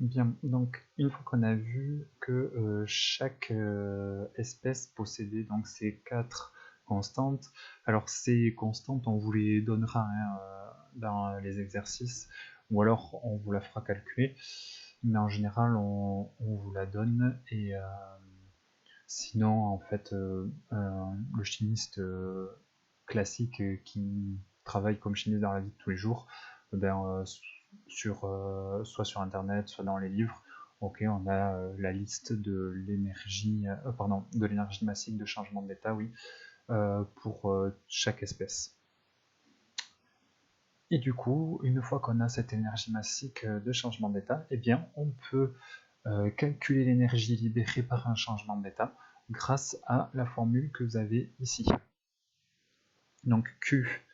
Bien, donc une fois qu'on a vu que chaque espèce possédait donc ces quatre constantes, alors ces constantes on vous les donnera dans les exercices ou alors on vous la fera calculer, mais en général on vous la donne et sinon en fait le chimiste classique qui travaille comme chimiste dans la vie de tous les jours, soit sur internet, soit dans les livres, ok, on a la liste de l'énergie, de l'énergie massique de changement d'état, oui, pour chaque espèce. Et du coup, une fois qu'on a cette énergie massique de changement d'état, eh bien, on peut calculer l'énergie libérée par un changement d'état grâce à la formule que vous avez ici. Donc Q,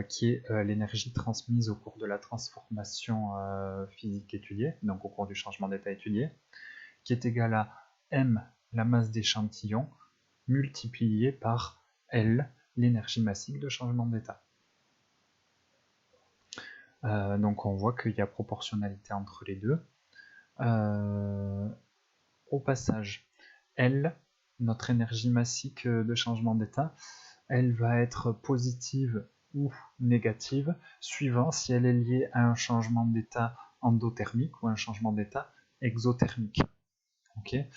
qui est l'énergie transmise au cours de la transformation physique étudiée, donc au cours du changement d'état étudié, qui est égal à M, la masse d'échantillon, multiplié par L, l'énergie massique de changement d'état. Donc on voit qu'il y a proportionnalité entre les deux. Au passage, L, notre énergie massique de changement d'état, elle va être positive ou négative, suivant si elle est liée à un changement d'état endothermique ou un changement d'état exothermique. Okay,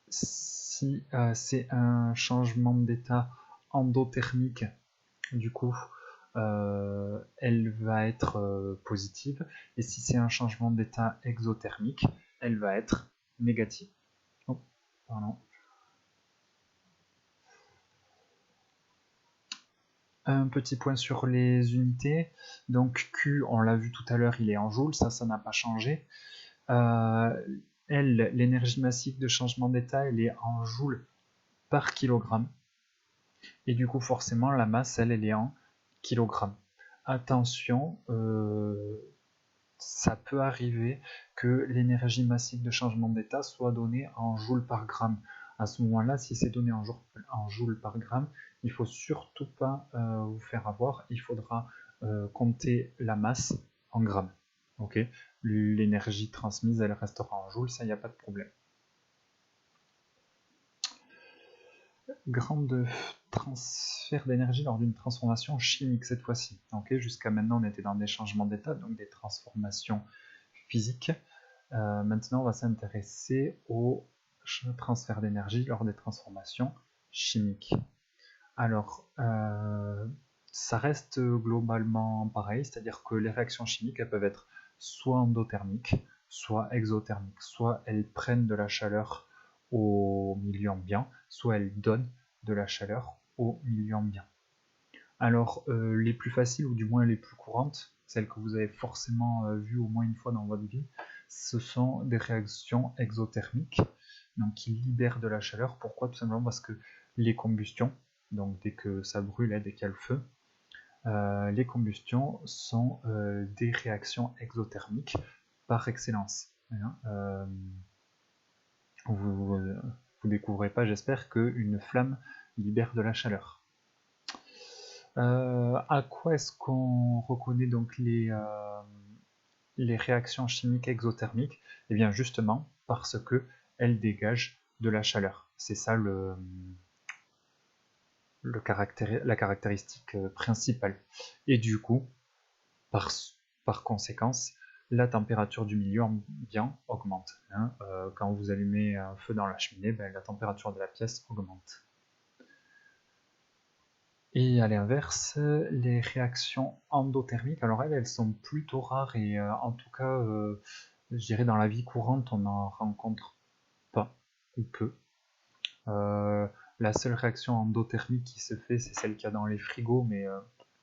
si c'est un changement d'état endothermique, du coup, elle va être positive, et si c'est un changement d'état exothermique, elle va être négative. Oh, pardon. Un petit point sur les unités. Donc Q, on l'a vu tout à l'heure, il est en joules, ça n'a pas changé. L, l'énergie massique de changement d'état, elle est en joules par kilogramme. Et du coup, forcément, la masse, elle est en kilogrammes. Attention, ça peut arriver que l'énergie massique de changement d'état soit donnée en joules par gramme. À ce moment-là, si c'est donné en joules par gramme, il ne faut surtout pas vous faire avoir. Il faudra compter la masse en grammes. Okay, l'énergie transmise, elle restera en joules, ça, il n'y a pas de problème. Grande transfert d'énergie lors d'une transformation chimique cette fois-ci. Okay, jusqu'à maintenant, on était dans des changements d'état, donc des transformations physiques. Maintenant, on va s'intéresser au transfert d'énergie lors des transformations chimiques. Alors, ça reste globalement pareil, c'est-à-dire que les réactions chimiques, elles peuvent être soit endothermiques, soit exothermiques, soit elles prennent de la chaleur au milieu ambiant, soit elles donnent de la chaleur au milieu ambiant. Alors, les plus faciles, ou du moins les plus courantes, celles que vous avez forcément vues au moins une fois dans votre vie, ce sont des réactions exothermiques, donc qui libèrent de la chaleur. Pourquoi? Tout simplement parce que les combustions, donc dès que ça brûle, dès qu'il y a le feu, les combustions sont des réactions exothermiques par excellence. Vous découvrez pas, j'espère, qu'une flamme libère de la chaleur. À quoi est-ce qu'on reconnaît donc les réactions chimiques exothermiques? Eh bien justement parce qu'elles dégagent de la chaleur. C'est ça la caractéristique principale. Et du coup, par conséquence, la température du milieu ambiant augmente. Quand vous allumez un feu dans la cheminée, la température de la pièce augmente. Et à l'inverse, les réactions endothermiques, alors elles sont plutôt rares et en tout cas, je dirais dans la vie courante, on n'en rencontre pas ou peu. La seule réaction endothermique qui se fait, c'est celle qu'il y a dans les frigos, mais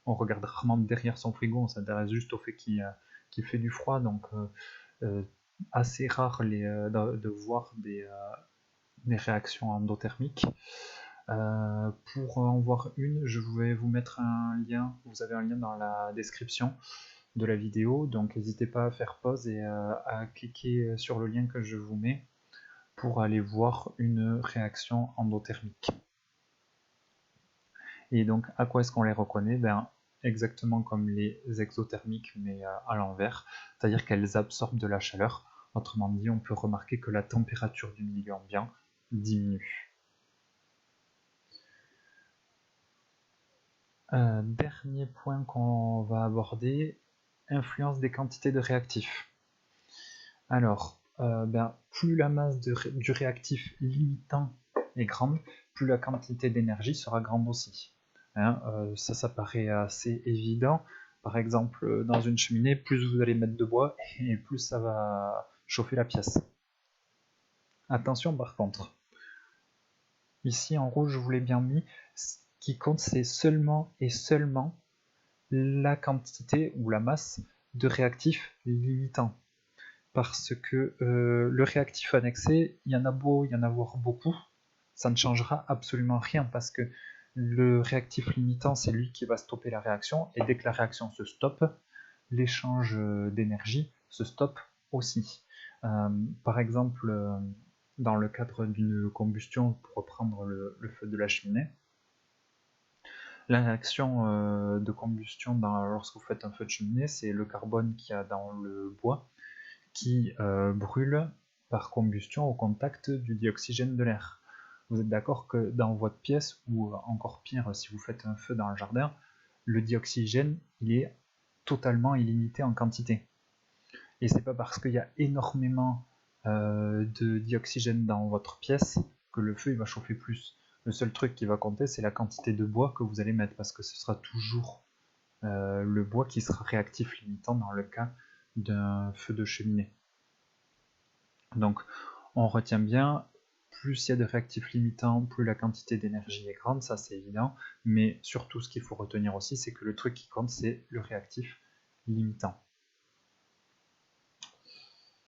on regarde rarement derrière son frigo, on s'intéresse juste au fait qu'il fait du froid, donc assez rare de voir des réactions endothermiques. Pour en voir une, je vais vous mettre un lien, vous avez un lien dans la description de la vidéo, donc n'hésitez pas à faire pause et à cliquer sur le lien que je vous mets pour aller voir une réaction endothermique. Et donc à quoi est-ce qu'on les reconnaît? exactement comme les exothermiques, mais à l'envers, c'est-à-dire qu'elles absorbent de la chaleur. Autrement dit, on peut remarquer que la température du milieu ambiant diminue. Dernier point qu'on va aborder, influence des quantités de réactifs. Alors, plus la masse du réactif limitant est grande, plus la quantité d'énergie sera grande aussi. Ça paraît assez évident. Par exemple, dans une cheminée, plus vous allez mettre de bois, et plus ça va chauffer la pièce. Attention par contre, ici en rouge je vous l'ai bien mis, ce qui compte c'est seulement et seulement la quantité ou la masse de réactif limitant. Parce que le réactif annexé, il y en a beau y en avoir beaucoup, ça ne changera absolument rien parce que le réactif limitant, c'est lui qui va stopper la réaction, et dès que la réaction se stoppe, l'échange d'énergie se stoppe aussi. Par exemple, dans le cadre d'une combustion, pour reprendre le feu de la cheminée, la réaction de combustion lorsque vous faites un feu de cheminée, c'est le carbone qu'il y a dans le bois qui brûle par combustion au contact du dioxygène de l'air. Vous êtes d'accord que dans votre pièce, ou encore pire si vous faites un feu dans le jardin, le dioxygène il est totalement illimité en quantité. Et c'est pas parce qu'il y a énormément de dioxygène dans votre pièce que le feu il va chauffer plus. Le seul truc qui va compter, c'est la quantité de bois que vous allez mettre, parce que ce sera toujours le bois qui sera réactif limitant dans le cas d'un feu de cheminée. Donc on retient bien, plus il y a de réactifs limitants, plus la quantité d'énergie est grande, ça c'est évident, mais surtout ce qu'il faut retenir aussi, c'est que le truc qui compte, c'est le réactif limitant.